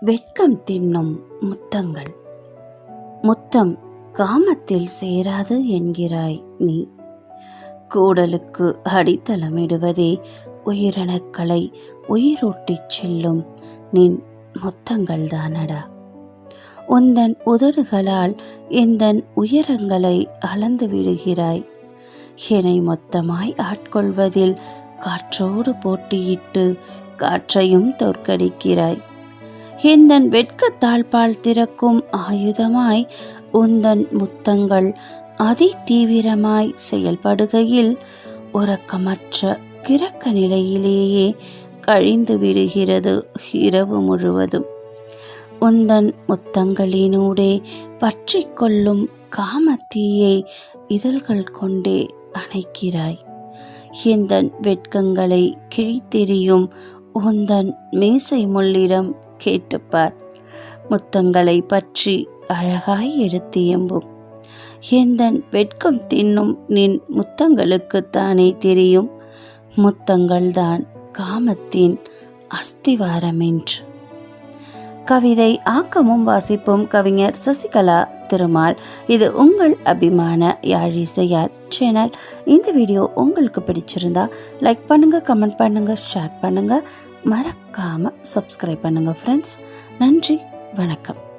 வெட்கம் தின்னும் முத்தங்கள். முத்தம் காமத்தில் சேராது என்கிறாய் நீ. கூடலுக்கு அடித்தளமிடுவதே உயிரணுக்களை உயிரூட்டிச் செல்லும் நின் முத்தங்கள் தானடா. உந்தன் உதடுகளால் எந்தன் உயரங்களை அளந்து விடுகிறாய். என்னை மொத்தமாய் ஆட்கொள்வதில் காற்றோடு போட்டியிட்டு காற்றையும் தோற்கடிக்கிறாய். எந்தன் வெட்கத்தால் பால் திறக்கும் ஆயுதமாய் உந்தன் முத்தங்கள் அதி தீவிரமாய் செயல்படுகையில் உறக்கமற்ற கிறக்க நிலையிலேயே கழிந்து விடுகிறது இரவு முழுவதும். உந்தன் முத்தங்களினூடே பற்றி கொள்ளும் காமத்தீயை இதழ்கள் கொண்டே அணைக்கிறாய். எந்தன் வெட்கங்களை கிழித்தெறியும் உந்தன் மீசை முள்ளிடம் கேட்டுப்பார். முத்தங்களை பற்றி அழகாய் எடுத்து எம்பும். எந்தன் வெட்கம் தின்னும் நின் முத்தங்களுக்குத்தானே தெரியும் முத்தங்கள்தான் காமத்தின் அஸ்திவாரமென்று. கவிதை ஆக்கமும் வாசிப்பும் கவிஞர் சசிகலா திருமால். இது உங்கள் அபிமான யாழிசையால் சேனல். இந்த வீடியோ உங்களுக்கு பிடிச்சிருந்தா லைக் பண்ணுங்க, கமெண்ட் பண்ணுங்க, ஷேர் பண்ணுங்க, மறக்காம சப்ஸ்கிரைப் பண்ணுங்க ஃப்ரெண்ட்ஸ். நன்றி, வணக்கம்.